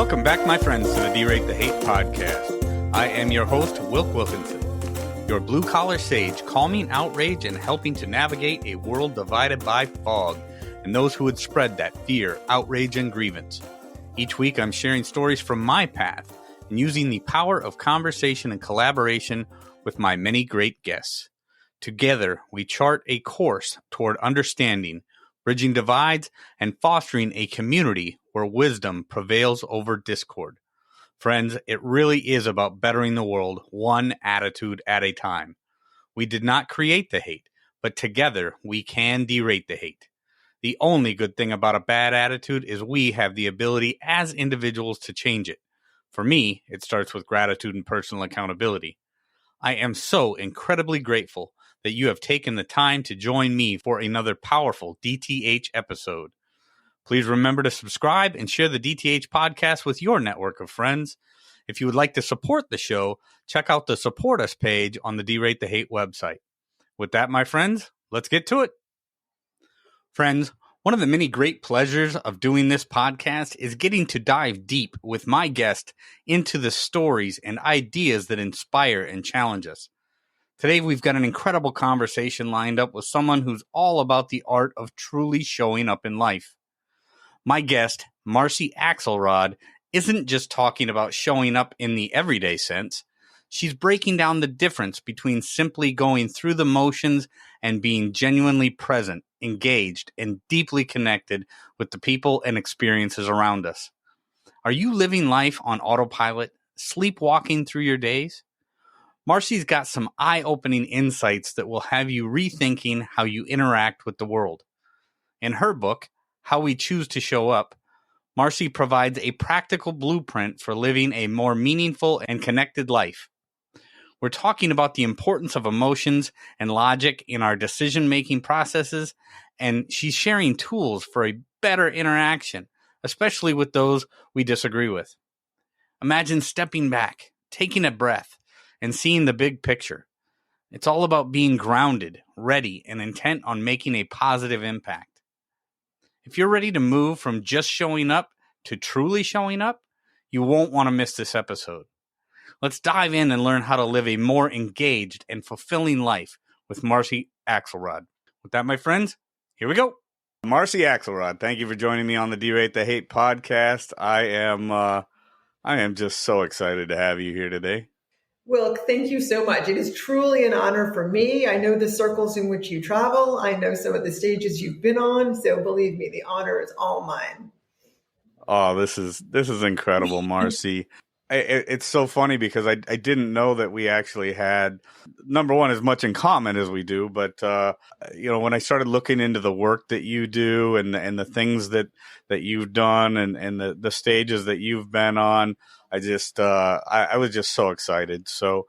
Welcome back, my friends, to the D-Rate the Hate podcast. I am your host, Wilk Wilkinson, your blue-collar sage, calming outrage and helping to navigate a world divided by fog and those who would spread that fear, outrage, and grievance. Each week, I'm sharing stories from my path and using the power of conversation and collaboration with my many great guests. Together, we chart a course toward understanding, bridging divides, and fostering a community where wisdom prevails over discord. Friends, it really is about bettering the world one attitude at a time. We did not create the hate, but together we can derate the hate. The only good thing about a bad attitude is we have the ability as individuals to change it. For me, it starts with gratitude and personal accountability. I am so incredibly grateful that you have taken the time to join me for another powerful DTH episode. Please remember to subscribe and share the DTH podcast with your network of friends. If you would like to support the show, check out the Support Us page on the D-Rate the Hate website. With that, my friends, let's get to it. Friends, one of the many great pleasures of doing this podcast is getting to dive deep with my guest into the stories and ideas that inspire and challenge us. Today, we've got an incredible conversation lined up with someone who's all about the art of truly showing up in life. My guest, Marcy Axelrod, isn't just talking about showing up in the everyday sense. She's breaking down the difference between simply going through the motions and being genuinely present, engaged, and deeply connected with the people and experiences around us. Are you living life on autopilot, sleepwalking through your days? Marcy's got some eye-opening insights that will have you rethinking how you interact with the world. In her book, How We Choose to Show Up, Marcy provides a practical blueprint for living a more meaningful and connected life. We're talking about the importance of emotions and logic in our decision-making processes, and she's sharing tools for a better interaction, especially with those we disagree with. Imagine stepping back, taking a breath, and seeing the big picture. It's all about being grounded, ready, and intent on making a positive impact. If you're ready to move from just showing up to truly showing up, you won't want to miss this episode. Let's dive in and learn how to live a more engaged and fulfilling life with Marcy Axelrod. With that, my friends, here we go. Marcy Axelrod, thank you for joining me on the D-Rate the Hate podcast. I am just so excited to have you here today. Wilk, thank you so much. It is truly an honor for me. I know the circles in which you travel. I know some of the stages you've been on. So believe me, the honor is all mine. Oh, this is incredible, Marcy. It's so funny because I didn't know that we actually had, number one, as much in common as we do. But, when I started looking into the work that you do and the things that you've done and the stages that you've been on, I was just so excited. So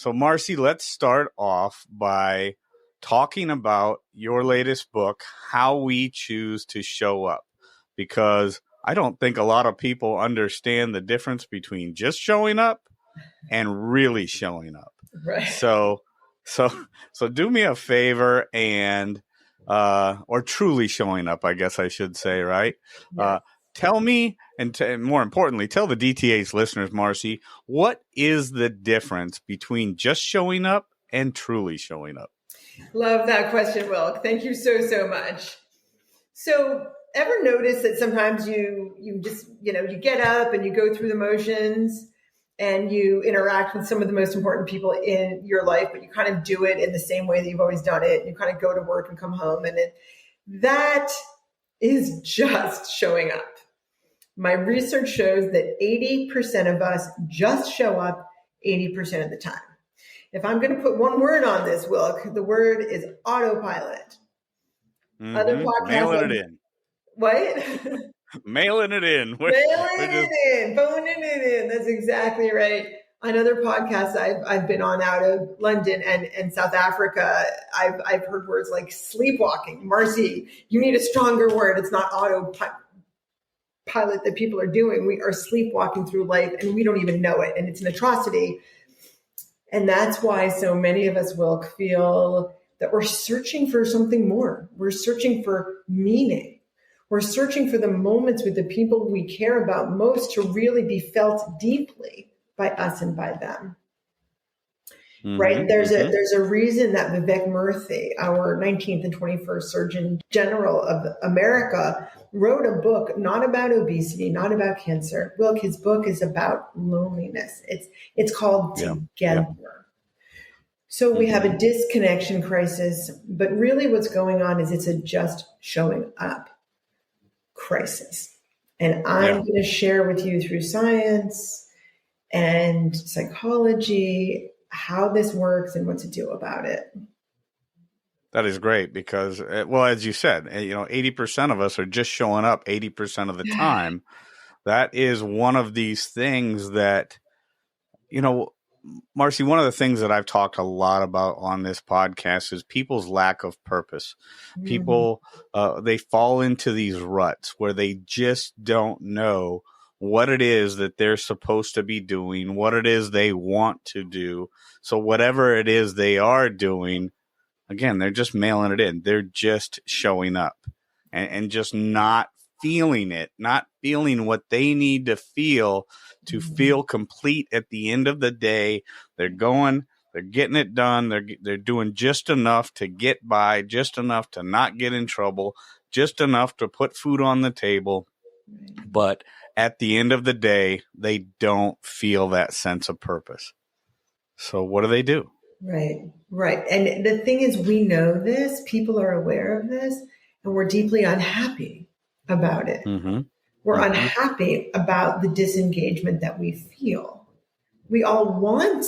Marcy, let's start off by talking about your latest book, How We Choose to Show Up, because I don't think a lot of people understand the difference between just showing up and really showing up. Right. So do me a favor and or truly showing up, I guess I should say, right? Yeah. Tell me, and more importantly, tell the DTH listeners, Marcy, what is the difference between just showing up and truly showing up? Love that question, Wilk. Thank you so much. So ever notice that sometimes you just, you get up and you go through the motions and you interact with some of the most important people in your life, but you kind of do it in the same way that you've always done it. You kind of go to work and come home, and that is just showing up. My research shows that 80% of us just show up 80% of the time. If I'm going to put one word on this, Wilk, the word is autopilot. Mm-hmm. Other podcasts, mailing it in. What? Mailing it in. Phoning it in. That's exactly right. On other podcasts I've been on out of London and South Africa, I've heard words like sleepwalking. Marcy, you need a stronger word. It's not autopilot that people are doing. We are sleepwalking through life and we don't even know it. And it's an atrocity. And that's why so many of us will feel that we're searching for something more. We're searching for meaning. We're searching for the moments with the people we care about most to really be felt deeply by us and by them. Right? There's a reason that Vivek Murthy, our 19th and 21st Surgeon General of America, wrote a book not about obesity, not about cancer. Look, his book is about loneliness. It's called Together. So we have a disconnection crisis, but really what's going on is it's a just showing up crisis. And I'm going to share with you through science and psychology how this works and what to do about it. That is great because, well, as you said, 80% of us are just showing up 80% of the time. That is one of these things that, Marcy, one of the things that I've talked a lot about on this podcast is people's lack of purpose. People, they fall into these ruts where they just don't know what it is that they're supposed to be doing, what it is they want to do. So whatever it is they are doing, again, they're just mailing it in. They're just showing up and just not feeling it, not feeling what they need to feel complete at the end of the day. They're going, they're getting it done. They're doing just enough to get by, just enough to not get in trouble, just enough to put food on the table. But at the end of the day, they don't feel that sense of purpose. So what do? Right. And the thing is, we know this, people are aware of this, and we're deeply unhappy about it. We're unhappy about the disengagement that we feel. We all want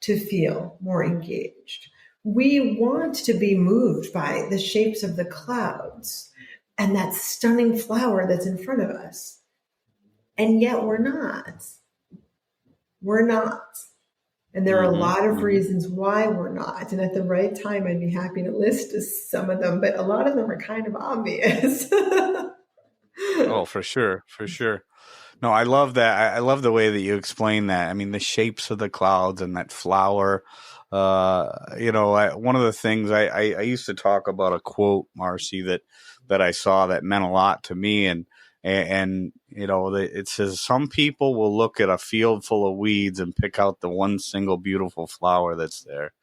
to feel more engaged. We want to be moved by the shapes of the clouds and that stunning flower that's in front of us. And yet we're not. We're not. And there are a lot of reasons why we're not. And at the right time, I'd be happy to list some of them, but a lot of them are kind of obvious. Oh, for sure. No, I love that. I love the way that you explain that. I mean, the shapes of the clouds and that flower. One of the things I used to talk about a quote, Marcy, that I saw that meant a lot to me. And it says, some people will look at a field full of weeds and pick out the one single beautiful flower that's there.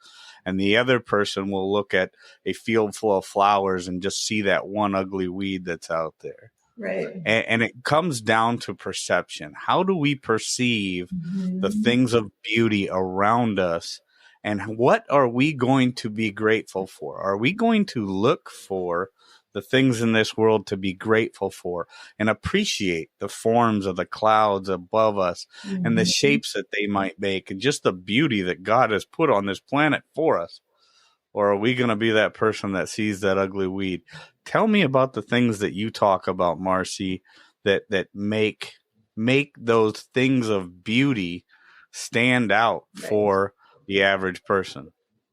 And the other person will look at a field full of flowers and just see that one ugly weed that's out there. Right. And it comes down to perception. How do we perceive the things of beauty around us? And what are we going to be grateful for? Are we going to look for the things in this world to be grateful for and appreciate the forms of the clouds above us and the shapes that they might make and just the beauty that God has put on this planet for us? Or are we going to be that person that sees that ugly weed? Tell me about the things that you talk about, Marcy, that make those things of beauty stand out for the average person.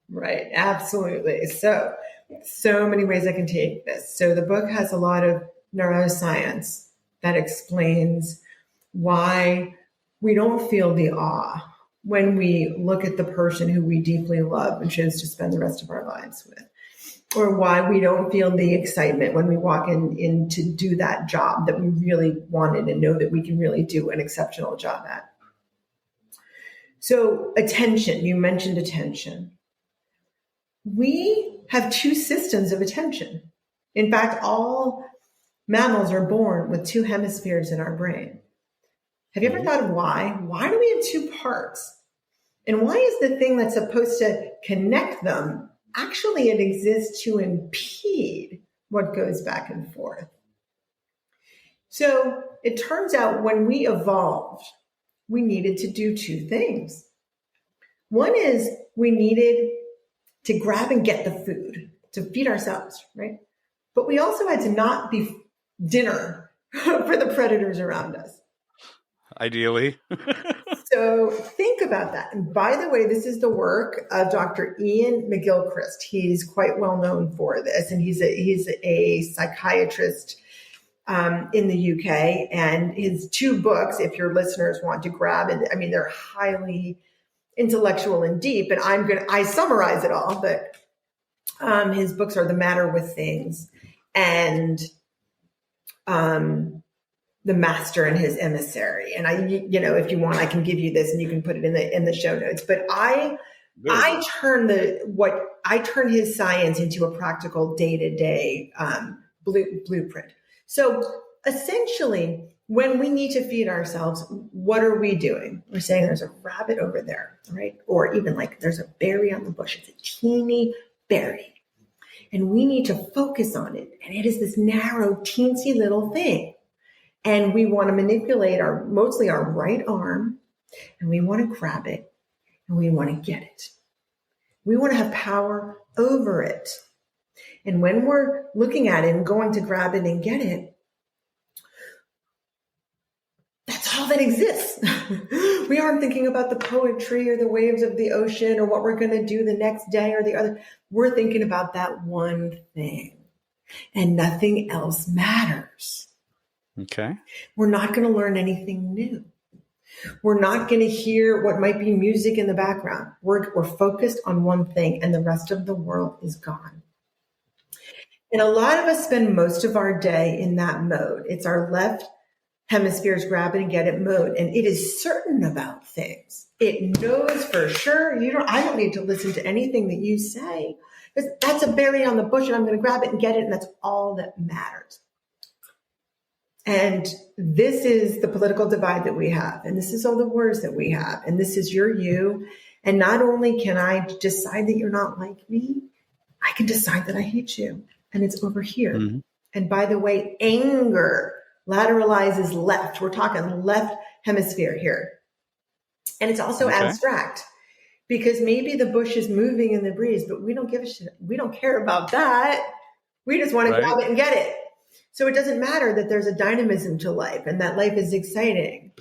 Right. Absolutely. So many ways I can take this. So the book has a lot of neuroscience that explains why we don't feel the awe when we look at the person who we deeply love and choose to spend the rest of our lives with, or why we don't feel the excitement when we walk in to do that job that we really wanted and know that we can really do an exceptional job at. So attention, you mentioned attention. We have two systems of attention. In fact, all mammals are born with two hemispheres in our brain. Have you ever thought of why? Why do we have two parts? And why is the thing that's supposed to connect them, actually it exists to impede what goes back and forth? So it turns out when we evolved, we needed to do two things. One is we needed to grab and get the food to feed ourselves, right? But we also had to not be dinner for the predators around us. Ideally. So think about that. And by the way, this is the work of Dr. Ian McGilchrist. He's quite well known for this, and he's a psychiatrist in the UK. And his two books, if your listeners want to grab it, I mean, they're highly intellectual and deep. And I summarize it all, but his books are The Matter with Things and the master and his emissary. And if you want, I can give you this and you can put it in the show notes. But I turn his science into a practical day-to-day blueprint. So essentially, when we need to feed ourselves, what are we doing? We're saying there's a rabbit over there, right? Or even like there's a berry on the bush. It's a teeny berry. And we need to focus on it. And it is this narrow, teensy little thing. And we want to manipulate mostly our right arm, and we want to grab it, and we want to get it. We want to have power over it. And when we're looking at it and going to grab it and get it, that's all that exists. We aren't thinking about the poetry or the waves of the ocean or what we're going to do the next day or the other. We're thinking about that one thing, and nothing else matters. Okay. We're not going to learn anything new. We're not going to hear what might be music in the background. We're focused on one thing, and the rest of the world is gone. And a lot of us spend most of our day in that mode. It's our left hemisphere's grab it and get it mode, and it is certain about things. It knows for sure. I don't need to listen to anything that you say, because that's a berry on the bush, and I'm going to grab it and get it, and that's all that matters. And this is the political divide that we have. And this is all the wars that we have. And this is your you. And not only can I decide that you're not like me, I can decide that I hate you. And it's over here. Mm-hmm. And by the way, anger lateralizes left. We're talking left hemisphere here. And it's also abstract, because maybe the bush is moving in the breeze, but we don't give a shit. We don't care about that. We just want to grab it and get it. So it doesn't matter that there's a dynamism to life and that life is exciting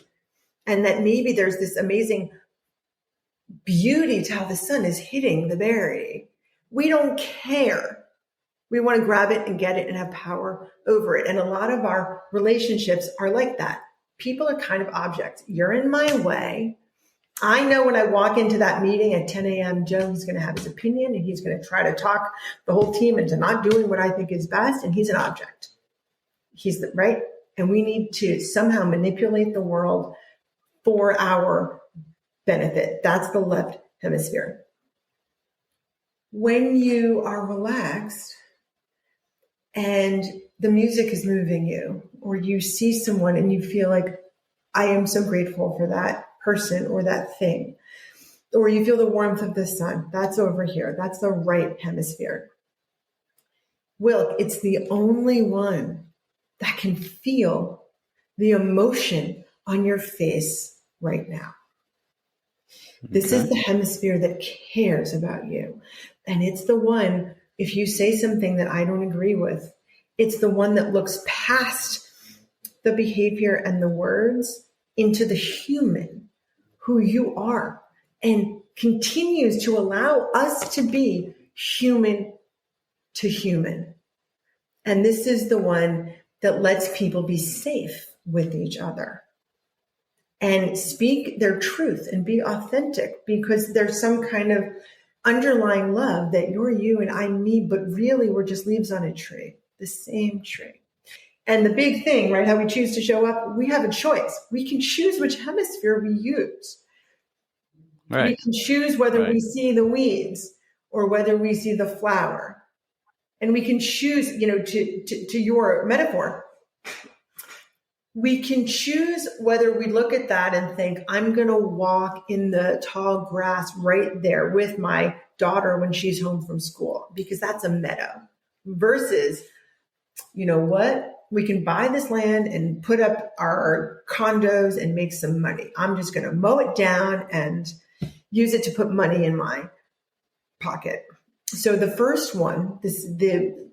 and that maybe there's this amazing beauty to how the sun is hitting the berry. We don't care. We want to grab it and get it and have power over it. And a lot of our relationships are like that. People are kind of objects. You're in my way. I know when I walk into that meeting at 10 a.m., Joe's going to have his opinion and he's going to try to talk the whole team into not doing what I think is best. And he's an object. Right. And we need to somehow manipulate the world for our benefit. That's the left hemisphere. When you are relaxed and the music is moving you, or you see someone and you feel like, I am so grateful for that person or that thing, or you feel the warmth of the sun, that's over here. That's the right hemisphere. Wilk, it's the only one that can feel the emotion on your face right now. This is the hemisphere that cares about you. And it's the one, if you say something that I don't agree with, it's the one that looks past the behavior and the words into the human who you are and continues to allow us to be human to human. And this is the one that lets people be safe with each other and speak their truth and be authentic, because there's some kind of underlying love that you're you and I'm me, but really we're just leaves on a tree, the same tree. And the big thing, right, how we choose to show up, we have a choice. We can choose which hemisphere we use. Right. We can choose whether we see the weeds or whether we see the flower. And we can choose, to your metaphor, we can choose whether we look at that and think, I'm going to walk in the tall grass right there with my daughter when she's home from school, because that's a meadow, versus, you know what? We can buy this land and put up our condos and make some money. I'm just going to mow it down and use it to put money in my pocket. So the first one, the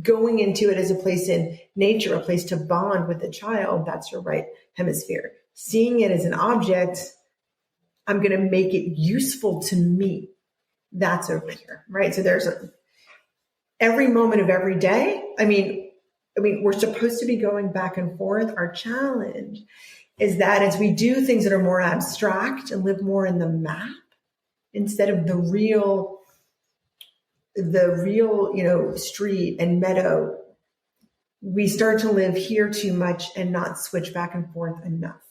going into it as a place in nature, a place to bond with a child, that's your right hemisphere. Seeing it as an object, I'm going to make it useful to me. That's over here, right? So there's every moment of every day. I mean, we're supposed to be going back and forth. Our challenge is that as we do things that are more abstract and live more in the map instead of the real, street and meadow, we start to live here too much and not switch back and forth enough.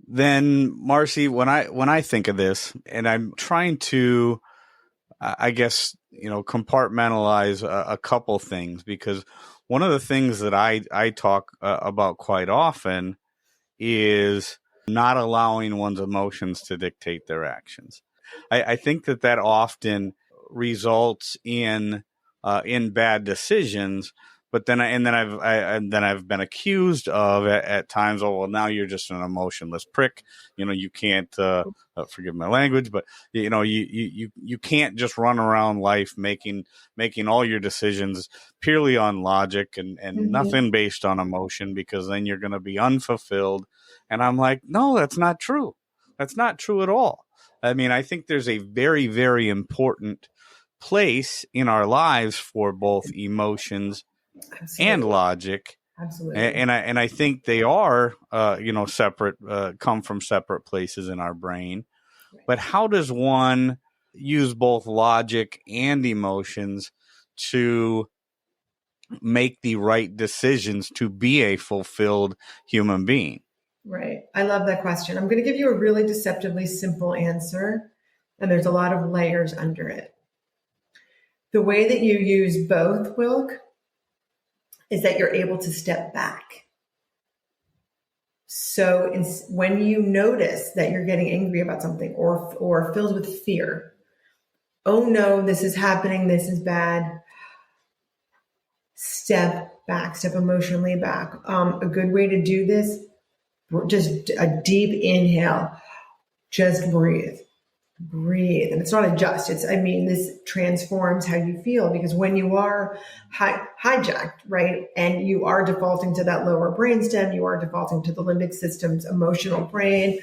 Then, Marcy, when I think of this, and I'm trying to, I guess, compartmentalize a couple things, because one of the things that I talk about quite often is not allowing one's emotions to dictate their actions. I think that often results in bad decisions. But then I've been accused of at times, oh, well, now you're just an emotionless prick. You can't forgive my language, but you can't just run around life making all your decisions purely on logic and nothing based on emotion, because then you're going to be unfulfilled. And I'm like, no, that's not true. That's not true at all. I mean, I think there's a very, very important place in our lives for both emotions and logic. Absolutely. And I think they are, separate, come from separate places in our brain. Right. But how does one use both logic and emotions to make the right decisions to be a fulfilled human being? Right. I love that question. I'm going to give you a really deceptively simple answer, and there's a lot of layers under it. The way that you use both, Wilk, is that you're able to step back. So when you notice that you're getting angry about something or filled with fear, oh no, this is happening, this is bad, step back, step emotionally back. A good way to do this, just a deep inhale, just breathe. And it's not a just, this transforms how you feel, because when you are hijacked, right, and you are defaulting to that lower brainstem, you are defaulting to the limbic system's emotional brain,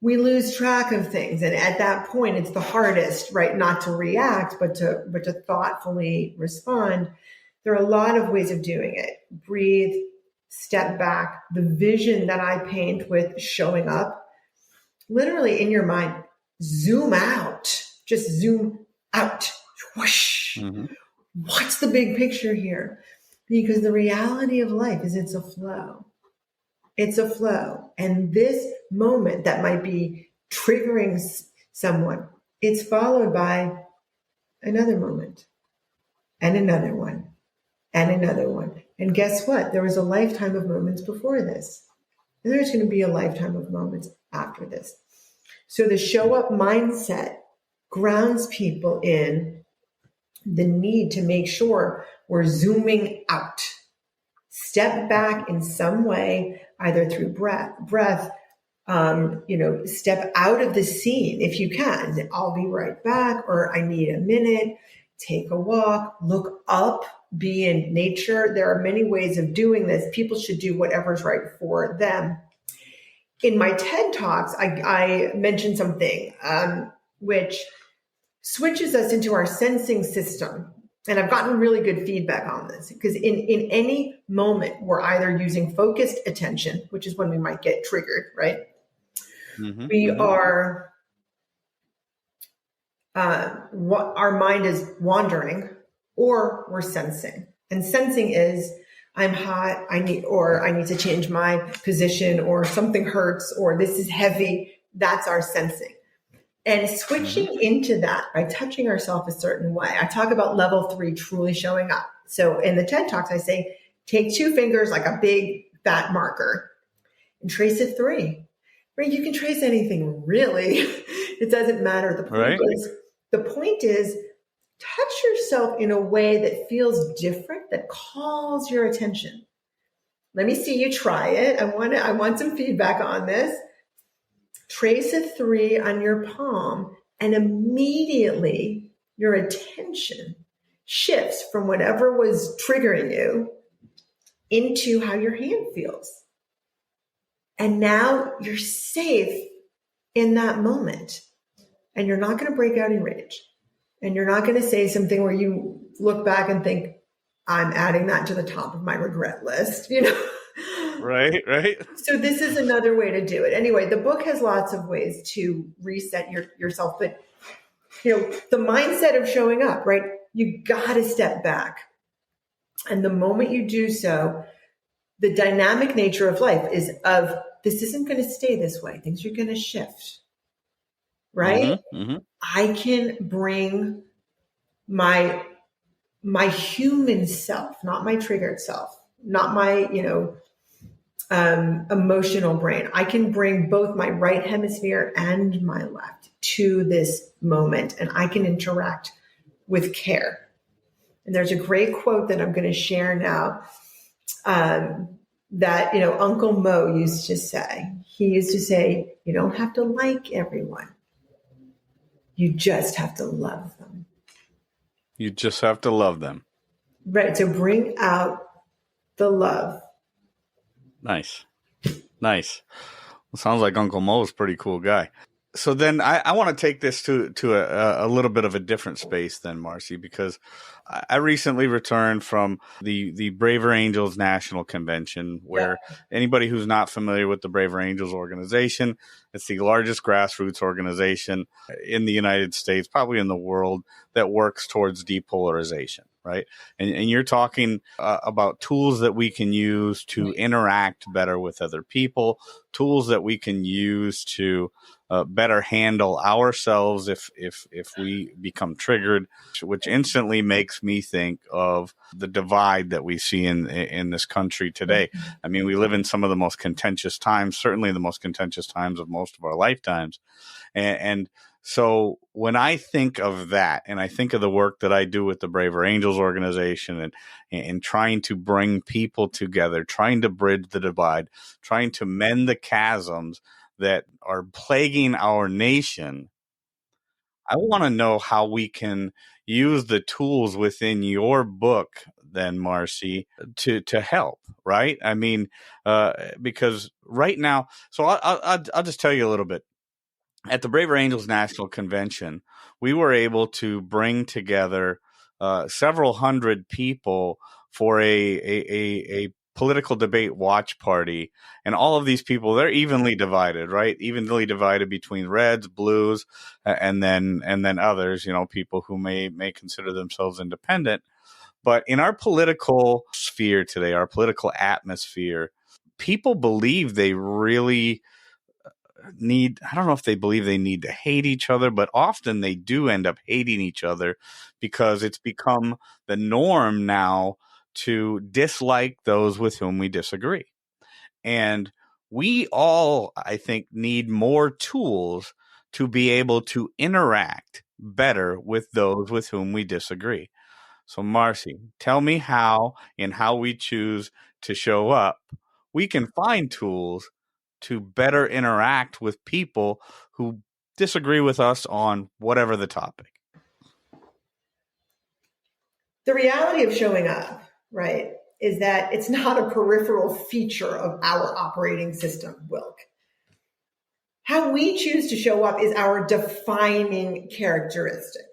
we lose track of things. And at that point, it's the hardest, right, not to react, but to thoughtfully respond. There are a lot of ways of doing it. Breathe, step back. The vision that I paint with showing up, literally in your mind, zoom out, just zoom out. Whoosh. Mm-hmm. What's the big picture here? Because the reality of life is it's a flow. It's a flow. And this moment that might be triggering someone, it's followed by another moment and another one and another one. And guess what? There was a lifetime of moments before this. And there's going to be a lifetime of moments after this. So the show up mindset grounds people in the need to make sure we're zooming out. Step back in some way, either through breath, step out of the scene if you can. I'll be right back, or I need a minute. Take a walk, look up, be in nature. There are many ways of doing this. People should do whatever's right for them. In my TED Talks, I mentioned something which switches us into our sensing system. And I've gotten really good feedback on this, because in any moment, we're either using focused attention, which is when we might get triggered, right? Mm-hmm. We are, our mind is wandering, or we're sensing. And sensing is, I'm hot, I need to change my position, or something hurts, or this is heavy. That's our sensing. And switching into that by touching ourselves a certain way. I talk about level 3, truly showing up. So in the TED Talks, I say, take 2 fingers like a big fat marker and trace a 3. Right? You can trace anything, really. It doesn't matter. The point is, touch yourself in a way that feels different, that calls your attention. Let me see you try it. I want some feedback on this. Trace a 3 on your palm, and immediately your attention shifts from whatever was triggering you into how your hand feels. And now you're safe in that moment, and you're not going to break out in rage. And you're not going to say something where you look back and think, I'm adding that to the top of my regret list, Right. So this is another way to do it. Anyway, the book has lots of ways to reset yourself, but the mindset of showing up, right? You got to step back. And the moment you do so, the dynamic nature of life is of this isn't going to stay this way. Things are going to shift, right? Mm-hmm, mm-hmm. I can bring my human self, not my triggered self, not my, emotional brain. I can bring both my right hemisphere and my left to this moment, and I can interact with care. And there's a great quote that I'm going to share now that, Uncle Mo used to say. He used to say, you don't have to like everyone. You just have to love them. You just have to love them. Right. So bring out the love. Nice. Well, sounds like Uncle Mo's a pretty cool guy. So then I want to take this to a little bit of a different space then, Marcy, because I recently returned from the Braver Angels National Convention, where anybody who's not familiar with the Braver Angels organization, it's the largest grassroots organization in the United States, probably in the world, that works towards depolarization, right? And you're talking about tools that we can use to interact better with other people, tools that we can use to better handle ourselves if we become triggered, which instantly makes me think of the divide that we see in this country today. I mean, we live in some of the most contentious times, certainly the most contentious times of most of our lifetimes. And so when I think of that, and I think of the work that I do with the Braver Angels organization and trying to bring people together, trying to bridge the divide, trying to mend the chasms that are plaguing our nation, I want to know how we can use the tools within your book then, Marcy, to help, right? I mean, because right now, so I'll just tell you a little bit. At the Braver Angels National Convention, we were able to bring together several hundred people for a political debate watch party. And all of these people, they're evenly divided, right? Evenly divided between reds, blues, and then others, people who may consider themselves independent. But in our political sphere today, our political atmosphere, people believe they really I don't know if they believe they need to hate each other, but often they do end up hating each other because it's become the norm now to dislike those with whom we disagree. And we all, I think, need more tools to be able to interact better with those with whom we disagree. So, Marcy, tell me how, in how we choose to show up, we can find tools to better interact with people who disagree with us on whatever the topic. The reality of showing up, right, is that it's not a peripheral feature of our operating system, Wilk. How we choose to show up is our defining characteristic.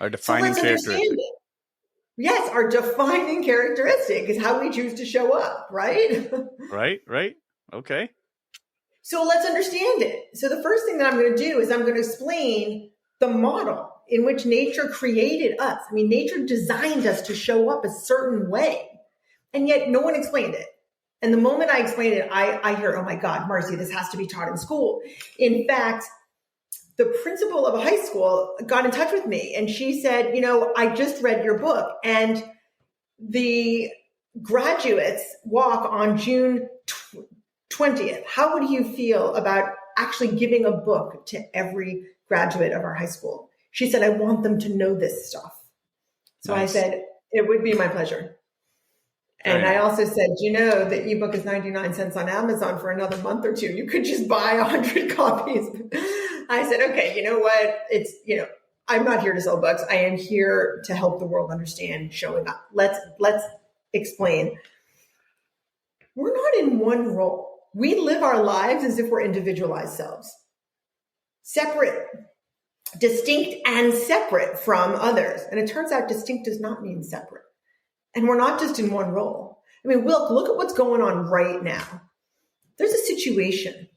Our defining characteristic. Understand it. Yes, our defining characteristic is how we choose to show up, right? Right. Okay. So let's understand it. So the first thing that I'm going to do is I'm going to explain the model in which nature created us. I mean, nature designed us to show up a certain way, and yet no one explained it. And the moment I explain it, I hear, oh my God, Marcy, this has to be taught in school. In fact, the principal of a high school got in touch with me and she said, I just read your book and the graduates walk on June 20th. How would you feel about actually giving a book to every graduate of our high school? She said, I want them to know this stuff. So nice. I said, it would be my pleasure. And I also said, the ebook is 99 cents on Amazon for another month or two. You could just buy 100 copies. I said, okay, you know what? It's, I'm not here to sell books. I am here to help the world understand showing up. Let's explain. We're not in one role. We live our lives as if we're individualized selves. Separate, distinct and separate from others. And it turns out distinct does not mean separate. And we're not just in one role. I mean, Wilk, look at what's going on right now. There's a situation.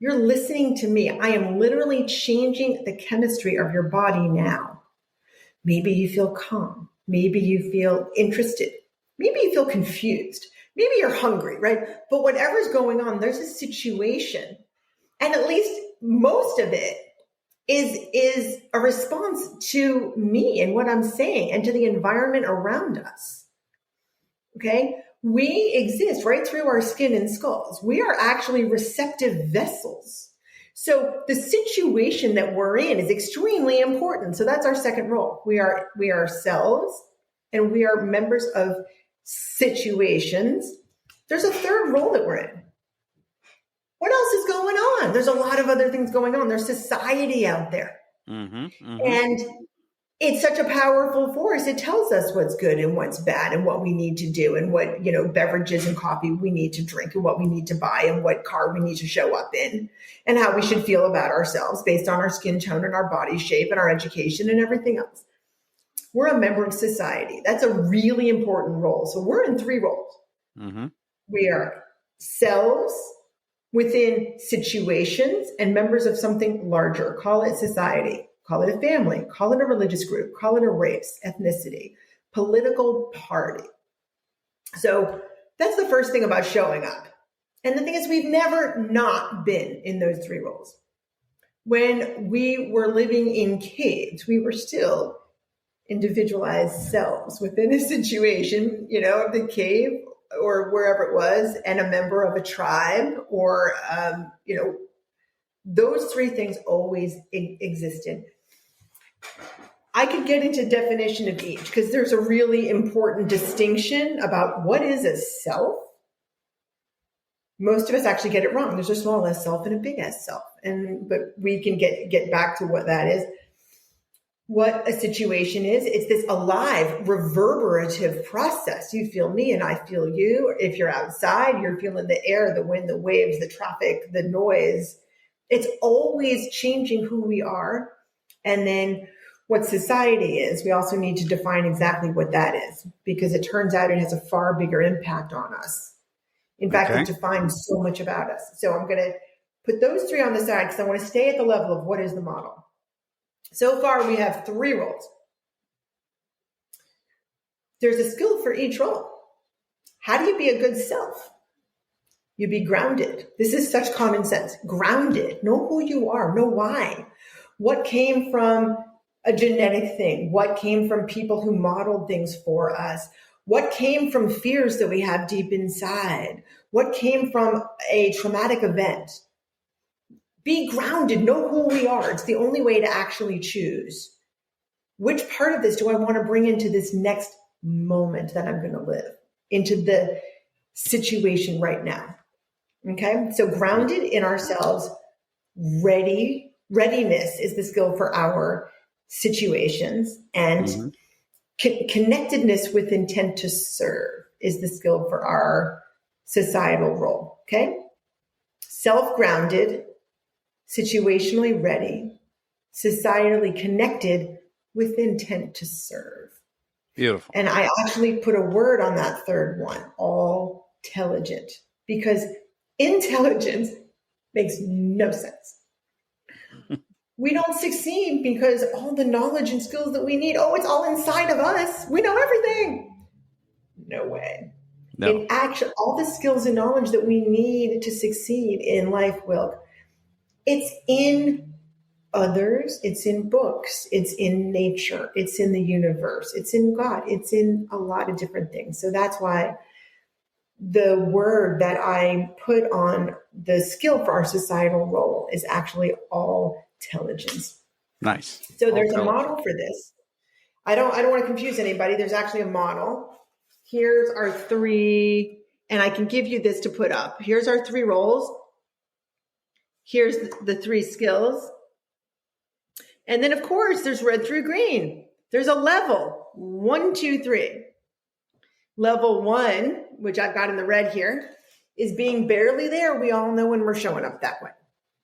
You're listening to me. I am literally changing the chemistry of your body now. Maybe you feel calm. Maybe you feel interested. Maybe you feel confused. Maybe you're hungry, right? But whatever's going on, there's a situation. And at least most of it is a response to me and what I'm saying and to the environment around us. Okay? We exist right through our skin and skulls. We are actually receptive vessels. So the situation that we're in is extremely important. So that's our second role. We are selves, and we are members of situations. There's a third role that we're in. What else is going on? There's a lot of other things going on. There's society out there. And it's such a powerful force. It tells us what's good and what's bad and what we need to do and what, beverages and coffee we need to drink and what we need to buy and what car we need to show up in and how we should feel about ourselves based on our skin tone and our body shape and our education and everything else. We're a member of society. That's a really important role. So we're in three roles. We are selves within situations and members of something larger. Call it society, call it a family, call it a religious group, call it a race, ethnicity, political party. So that's the first thing about showing up. And the thing is, we've never not been in those three roles. When we were living in caves, we were still individualized selves within a situation, the cave or wherever it was, and a member of a tribe, or, those three things always existed. I could get into definition of each because there's a really important distinction about what is a self. Most of us actually get it wrong. There's a small s self and a big S self. But we can get back to what that is. What a situation is, it's this alive, reverberative process. You feel me and I feel you. If you're outside, you're feeling the air, the wind, the waves, the traffic, the noise. It's always changing who we are. And then what society is, we also need to define exactly what that is, because it turns out it has a far bigger impact on us. In fact, it defines so much about us. So I'm going to put those three on the side because I want to stay at the level of what is the model. So far, we have three roles. There's a skill for each role. How do you be a good self? You be grounded. This is such common sense. Grounded. Know who you are. Know why. What came from a genetic thing? What came from people who modeled things for us? What came from fears that we have deep inside? What came from a traumatic event? Be grounded, know who we are. It's the only way to actually choose. Which part of this do I want to bring into this next moment that I'm going to live, into the situation right now? Okay, so grounded in ourselves, readiness is the skill for our situations, and connectedness with intent to serve is the skill for our societal role. Okay, self-grounded, situationally ready, societally connected with intent to serve. Beautiful. And I actually put a word on that third one, all-telligent, because intelligence makes no sense. We don't succeed because all the knowledge and skills that we need, it's all inside of us. We know everything. No way. No. In action, all the skills and knowledge that we need to succeed in life, Wilk, it's in others, it's in books, it's in nature, it's in the universe, it's in God, it's in a lot of different things. So that's why the word that I put on the skill for our societal role is actually all-telligence. Nice. So there's a model for this. I don't want to confuse anybody. There's actually a model. Here's our three, and I can give you this to put up. Here's our three roles. Here's the three skills. And then, of course, there's red through green. There's a level, 1, 2, 3. Level 1, which I've got in the red here, is being barely there. We all know when we're showing up that way.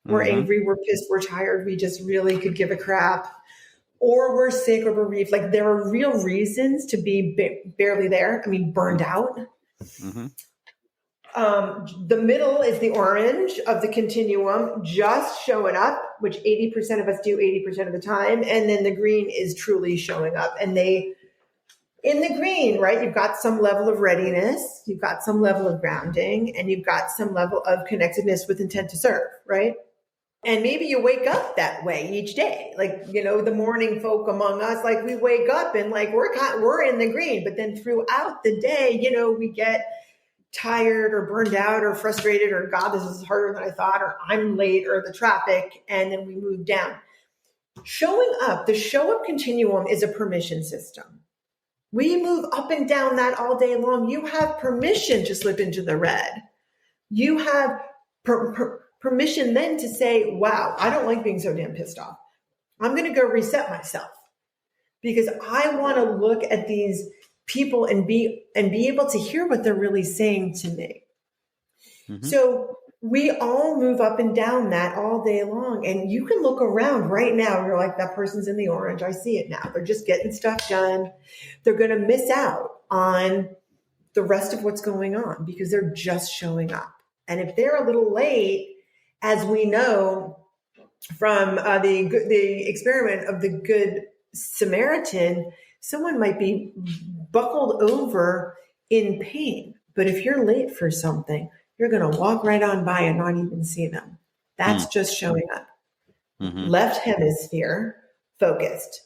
We're angry, we're pissed, we're tired. We just really could give a crap. Or we're sick or bereaved. Like, there are real reasons to be barely there. I mean, burned out. The middle is the orange of the continuum, just showing up, which 80% of us do 80% of the time. And then the green is truly showing up. And they in the green, right? You've got some level of readiness, you've got some level of grounding, and you've got some level of connectedness with intent to serve, right? And maybe you wake up that way each day. Like, the morning folk among us, like we wake up and like we're in the green, but then throughout the day, we get tired or burned out or frustrated or God, this is harder than I thought, or I'm late or the traffic, and then we move down. Showing up, the show up continuum is a permission system. We move up and down that all day long. You have permission to slip into the red. You have permission then to say, wow, I don't like being so damn pissed off. I'm going to go reset myself because I want to look at these people and be able to hear what they're really saying to me. Mm-hmm. So we all move up and down that all day long. And you can look around right now. You're like, that person's in the orange. I see it now. They're just getting stuff done. They're going to miss out on the rest of what's going on because they're just showing up. And if they're a little late, as we know from the experiment of the Good Samaritan, someone might be buckled over in pain. But if you're late for something, you're going to walk right on by and not even see them. That's just showing up. Mm-hmm. Left hemisphere focused.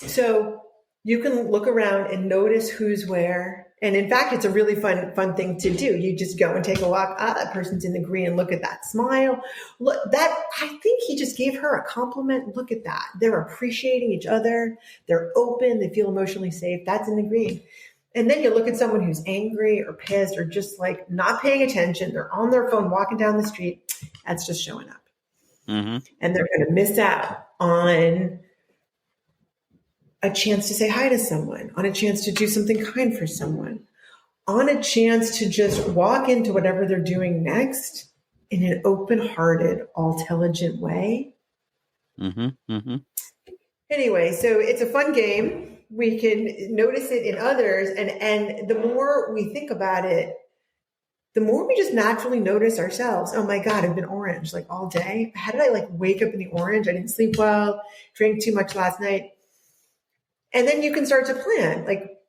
So you can look around and notice who's where. And in fact, it's a really fun thing to do. You just go and take a walk. That person's in the green. Look at that smile. Look, I think he just gave her a compliment. Look at that. They're appreciating each other. They're open. They feel emotionally safe. That's in the green. And then you look at someone who's angry or pissed or just like not paying attention. They're on their phone, walking down the street. That's just showing up. Mm-hmm. And they're going to miss out on a chance to say hi to someone, on a chance to do something kind for someone, on a chance to just walk into whatever they're doing next in an open-hearted, all-intelligent way. Mm-hmm. Mm-hmm. Anyway, so it's a fun game. We can notice it in others. And the more we think about it, the more we just naturally notice ourselves. Oh my God, I've been orange like all day. How did I like wake up in the orange? I didn't sleep well, drank too much last night. And then you can start to plan, like,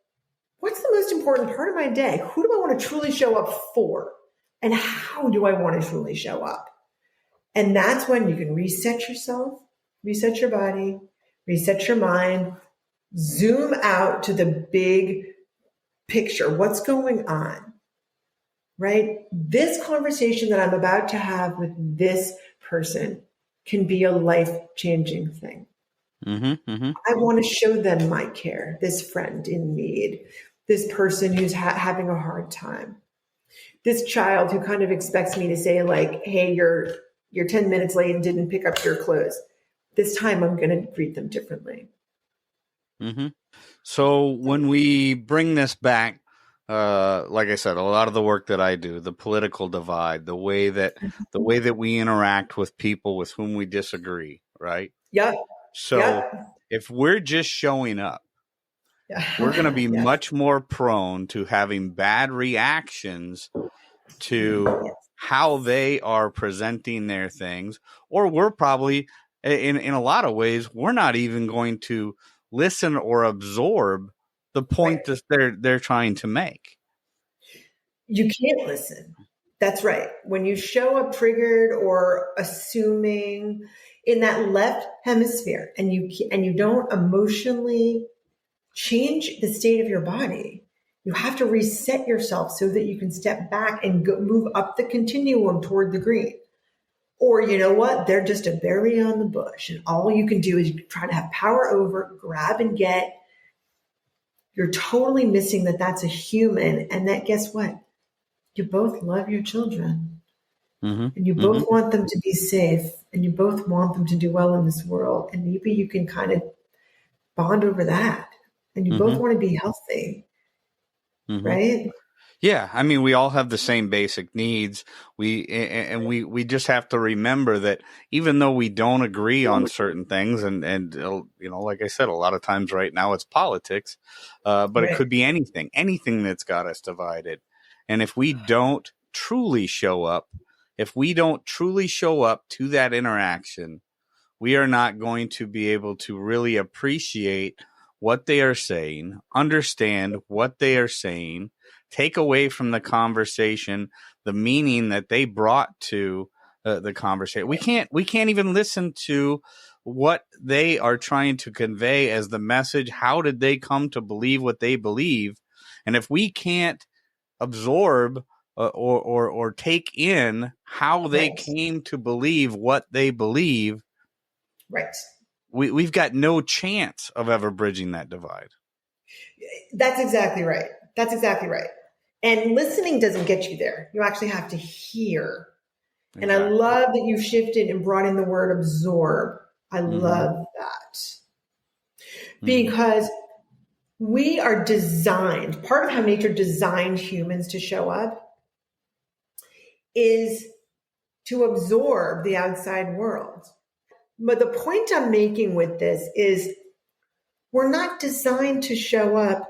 what's the most important part of my day? Who do I want to truly show up for? And how do I want to truly show up? And that's when you can reset yourself, reset your body, reset your mind, zoom out to the big picture. What's going on, right? This conversation that I'm about to have with this person can be a life-changing thing. Mm-hmm, mm-hmm. I want to show them my care, this friend in need, this person who's having a hard time, this child who kind of expects me to say like, hey, you're 10 minutes late and didn't pick up your clothes. This time I'm going to greet them differently. Mm-hmm. So when we bring this back, like I said, a lot of the work that I do, the political divide, the way that we interact with people with whom we disagree, right? Yep. So if we're just showing up, we're going to be much more prone to having bad reactions to how they are presenting their things. Or we're probably, in a lot of ways, we're not even going to listen or absorb the point that they're trying to make. You can't listen. That's right. When you show up triggered or assuming in that left hemisphere and you don't emotionally change the state of your body, you have to reset yourself so that you can step back and move up the continuum toward the green. Or you know what? They're just a berry on the bush and all you can do is try to have power over, grab and get. You're totally missing that that's a human and that guess what? You both love your children. Mm-hmm. And you both want them to be safe and you both want them to do well in this world. And maybe you can kind of bond over that and you both want to be healthy, right? Yeah. I mean, we all have the same basic needs. We just have to remember that even though we don't agree on certain things and you know, like I said, a lot of times right now it's politics, but it could be anything that's got us divided. And if we don't truly show up, to that interaction, we are not going to be able to really appreciate what they are saying, understand what they are saying, take away from the conversation the meaning that they brought to the conversation. We can't even listen to what they are trying to convey as the message. How did they come to believe what they believe? And if we can't absorb or take in how they came to believe what they believe, right, we've got no chance of ever bridging that divide. That's exactly right. That's exactly right. And listening doesn't get you there. You actually have to hear. Exactly. And I love that you shifted and brought in the word absorb. I love that. Because we are designed, part of how nature designed humans to show up is to absorb the outside world. But the point I'm making with this is we're not designed to show up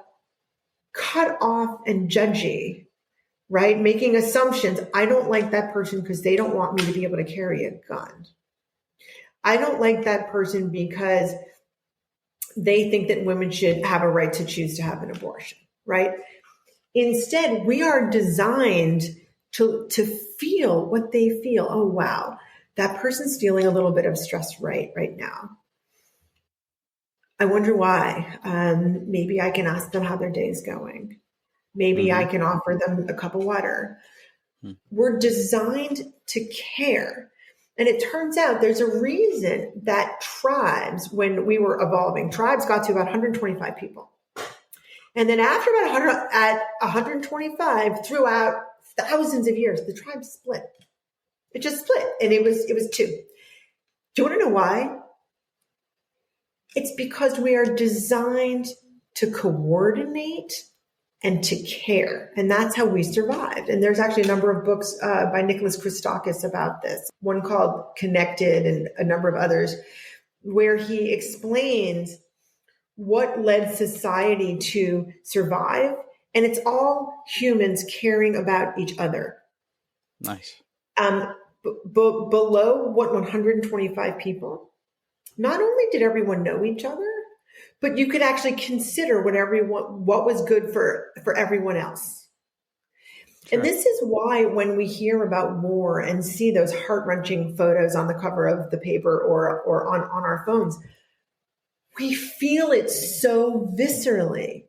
cut off and judgy, right? Making assumptions. I don't like that person because they don't want me to be able to carry a gun. I don't like that person because they think that women should have a right to choose to have an abortion, right? Instead, we are designed to feel what they feel. Oh, wow, that person's feeling a little bit of stress right now. I wonder why. Maybe I can ask them how their day is going. Maybe I can offer them a cup of water. We're designed to care. And it turns out there's a reason that tribes, when we were evolving, tribes got to about 125 people. And then after about 125, throughout thousands of years, the tribe split. It just split. And it was two. Do you want to know why? It's because we are designed to coordinate and to care. And that's how we survived. And there's actually a number of books by Nicholas Christakis about this, one called Connected and a number of others, where he explains what led society to survive. And it's all humans caring about each other. Nice. Below 125 people, not only did everyone know each other, but you could actually consider what was good for everyone else. Sure. And this is why when we hear about war and see those heart-wrenching photos on the cover of the paper or on our phones, we feel it so viscerally.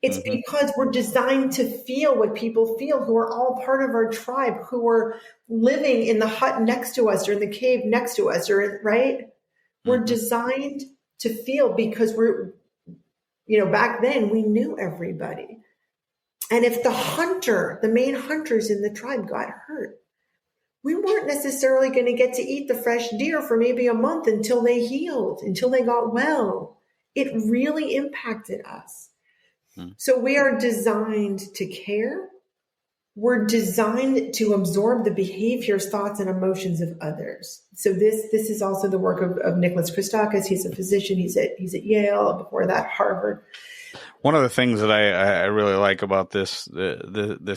It's because we're designed to feel what people feel who are all part of our tribe, who are living in the hut next to us or in the cave next to us, right? We're designed to feel because back then we knew everybody. And if the main hunters in the tribe got hurt, we weren't necessarily going to get to eat the fresh deer for maybe a month until they healed, until they got well. It really impacted us. So we are designed to care. We're designed to absorb the behaviors, thoughts, and emotions of others. So this is also the work of Nicholas Christakis. He's a physician. He's at Yale. Before that, Harvard. One of the things that I really like about this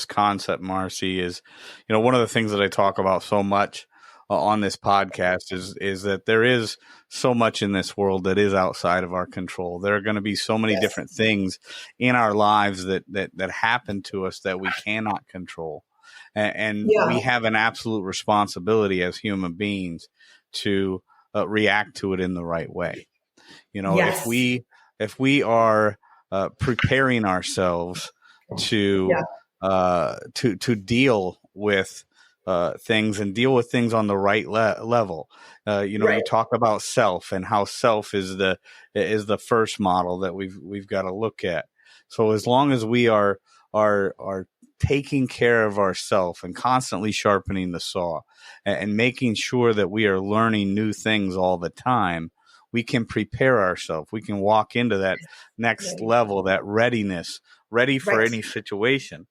concept, Marcy, is, one of the things that I talk about so much on this podcast is that there is so much in this world that is outside of our control. There are going to be so many different things in our lives that happen to us that we cannot control. And we have an absolute responsibility as human beings to react to it in the right way. If we are preparing ourselves to deal with things and deal with things on the right level. You talk about self and how self is the first model that we've got to look at. So as long as we are taking care of ourselves and constantly sharpening the saw and making sure that we are learning new things all the time, we can prepare ourselves. We can walk into that next level, that readiness, ready for any situation.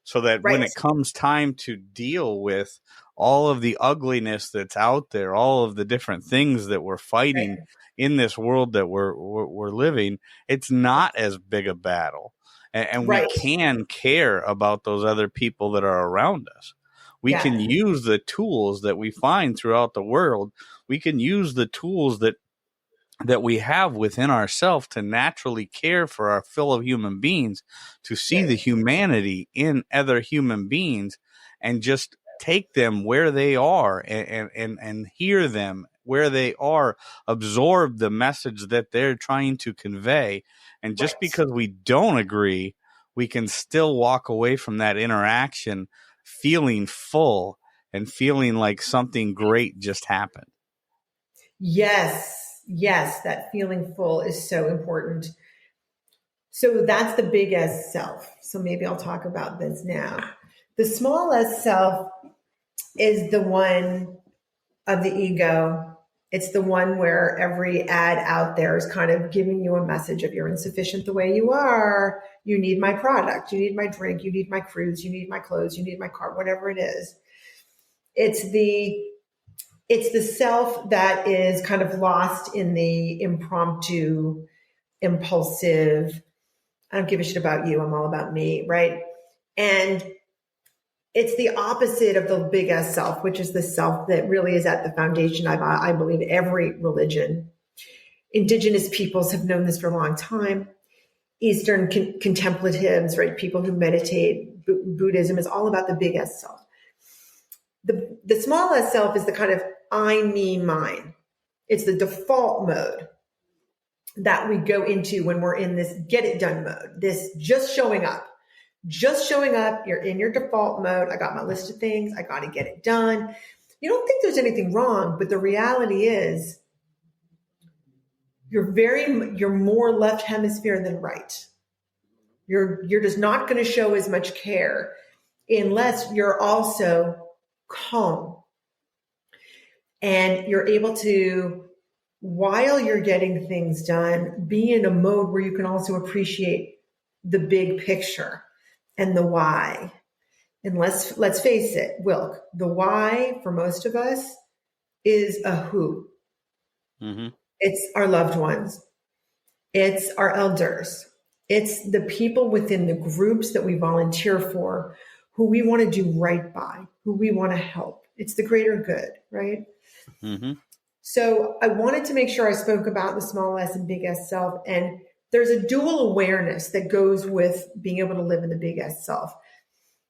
So that when it comes time to deal with all of the ugliness that's out there, all of the different things that we're fighting in this world that we're living, it's not as big a battle. And we can care about those other people that are around us. We can use the tools that we find throughout the world. We can use the tools that that we have within ourselves to naturally care for our fellow human beings, to see the humanity in other human beings and just take them where they are and hear them where they are, absorb the message that they're trying to convey. And just because we don't agree, we can still walk away from that interaction feeling full and feeling like something great just happened. Yes, that feeling full is so important. So that's the big S self. So maybe I'll talk about this now. The small S self is the one of the ego. It's the one where every ad out there is kind of giving you a message of you're insufficient the way you are. You need my product. You need my drink. You need my cruise. You need my clothes. You need my car, whatever it is. It's the self that is kind of lost in the impromptu, impulsive, I don't give a shit about you, I'm all about me, right? And it's the opposite of the big S self, which is the self that really is at the foundation of, I believe, every religion. Indigenous peoples have known this for a long time. Eastern contemplatives, right? People who meditate, Buddhism is all about the big S self. The small S self is the kind of I, me, mine. It's the default mode that we go into when we're in this get it done mode, this just showing up. Just showing up, you're in your default mode. I got my list of things. I got to get it done. You don't think there's anything wrong, but the reality is you're more left hemisphere than right. You're just not going to show as much care unless you're also calm. And you're able to, while you're getting things done, be in a mode where you can also appreciate the big picture and the why. And let's face it, Wilk, the why for most of us is a who. Mm-hmm. It's our loved ones. It's our elders. It's the people within the groups that we volunteer for, who we want to do right by, who we want to help. It's the greater good, right? Mm-hmm. So I wanted to make sure I spoke about the small S and big S self. And there's a dual awareness that goes with being able to live in the big S self.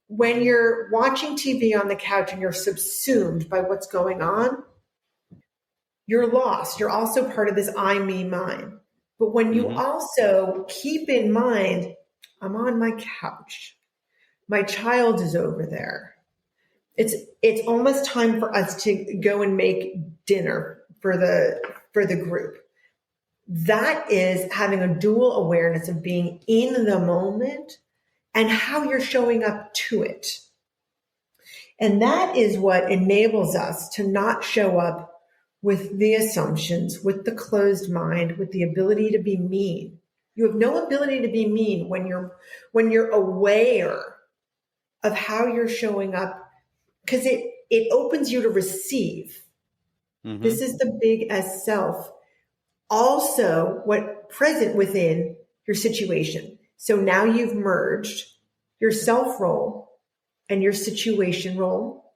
When you're watching TV on the couch and you're subsumed by what's going on, you're lost. You're also part of this I, me, mine. But when you also keep in mind, I'm on my couch, my child is over there. It's almost time for us to go and make dinner for the group. That is having a dual awareness of being in the moment and how you're showing up to it. And that is what enables us to not show up with the assumptions, with the closed mind, with the ability to be mean. You have no ability to be mean when you're aware of how you're showing up, because it opens you to receive. Mm-hmm. This is the big S self. Also, what present within your situation. So now you've merged your self role and your situation role.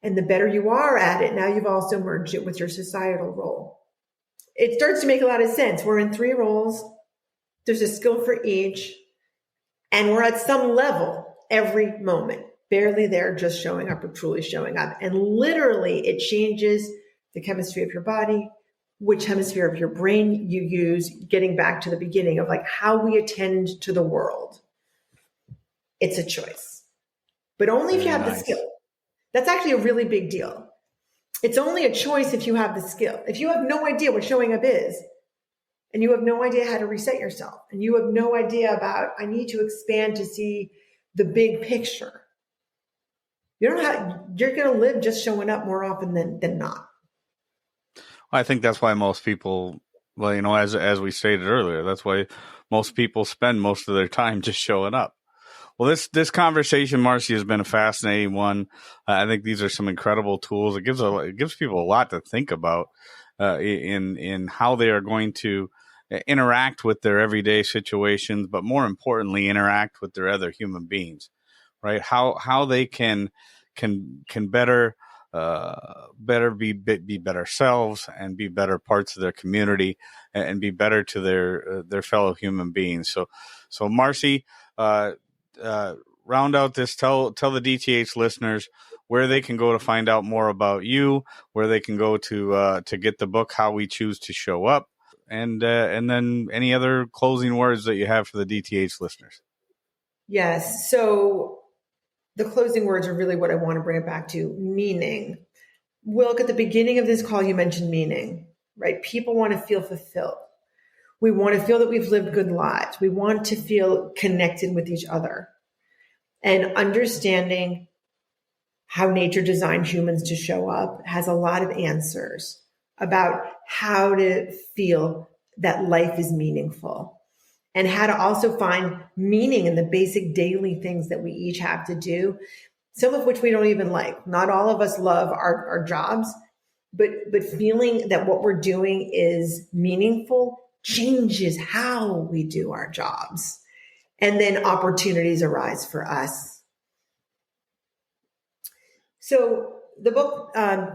And the better you are at it, now you've also merged it with your societal role. It starts to make a lot of sense. We're in 3 roles. There's a skill for each. And we're at some level every moment. Barely there, just showing up or truly showing up. And literally, it changes the chemistry of your body, which hemisphere of your brain you use, getting back to the beginning of like how we attend to the world. It's a choice. But only if you have the skill. That's actually a really big deal. It's only a choice if you have the skill. If you have no idea what showing up is, and you have no idea how to reset yourself, and you have no idea about, I need to expand to see the big picture, you're going to live just showing up more often than not. I think that's why most people, well, as we stated earlier, that's why most people spend most of their time just showing up. Well, this conversation, Marcy, has been a fascinating one. I think these are some incredible tools. It gives people a lot to think about in how they are going to interact with their everyday situations, but more importantly, interact with their other human beings, right? How they can better be better selves and be better parts of their community and be better to their fellow human beings. So Marcy, round out this. Tell the DTH listeners where they can go to find out more about you, where they can go to get the book, How We Choose to Show Up, and then any other closing words that you have for the DTH listeners. Yes. So the closing words are really what I want to bring it back to: meaning. Wilk, at the beginning of this call, you mentioned meaning, right? People want to feel fulfilled. We want to feel that we've lived good lives. We want to feel connected with each other. And understanding how nature designed humans to show up has a lot of answers about how to feel that life is meaningful and how to also find meaning in the basic daily things that we each have to do, some of which we don't even like. Not all of us love our jobs, but feeling that what we're doing is meaningful changes how we do our jobs. And then opportunities arise for us. So the book,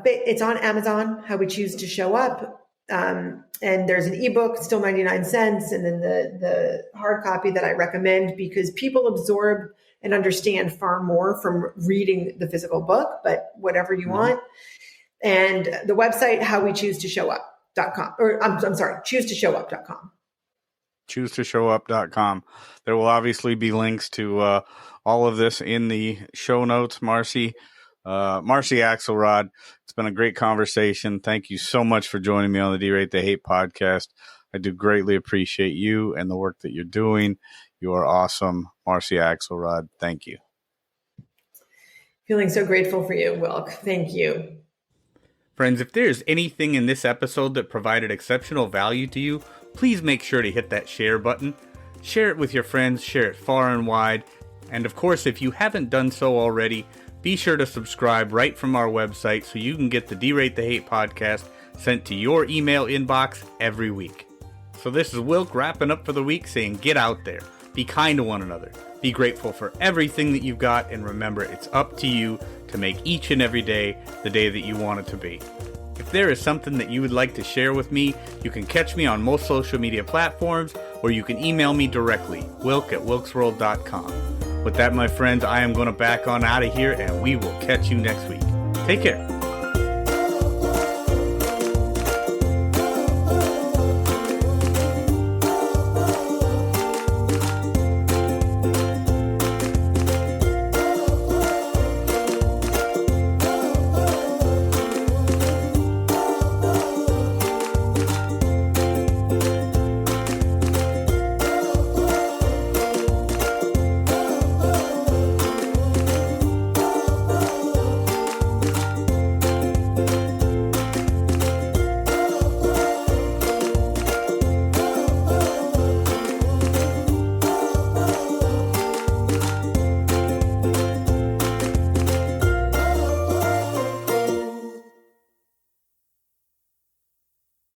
it's on Amazon, How We Choose to Show Up. And there's an ebook, still 99 cents. And then the hard copy that I recommend, because people absorb and understand far more from reading the physical book, but whatever you want. And the website, howwechoosetoshowup.com, or I'm sorry, choosetoshowup.com. choosetoshowup.com. There will obviously be links to all of this in the show notes. Marcy Axelrod, it's been a great conversation. Thank you so much for joining me on the D-Rate the Hate podcast. I do greatly appreciate you and the work that you're doing. You are awesome. Marcy Axelrod, thank you. Feeling so grateful for you, Wilk. Thank you. Friends, if there's anything in this episode that provided exceptional value to you, please make sure to hit that share button. Share it with your friends, share it far and wide. And of course, if you haven't done so already, be sure to subscribe right from our website so you can get the D-Rate the Hate podcast sent to your email inbox every week. So this is Wilk wrapping up for the week, saying get out there, be kind to one another, be grateful for everything that you've got, and remember, it's up to you to make each and every day the day that you want it to be. If there is something that you would like to share with me, you can catch me on most social media platforms, or you can email me directly, wilk@wilksworld.com. With that, my friends, I am going to back on out of here, and we will catch you next week. Take care.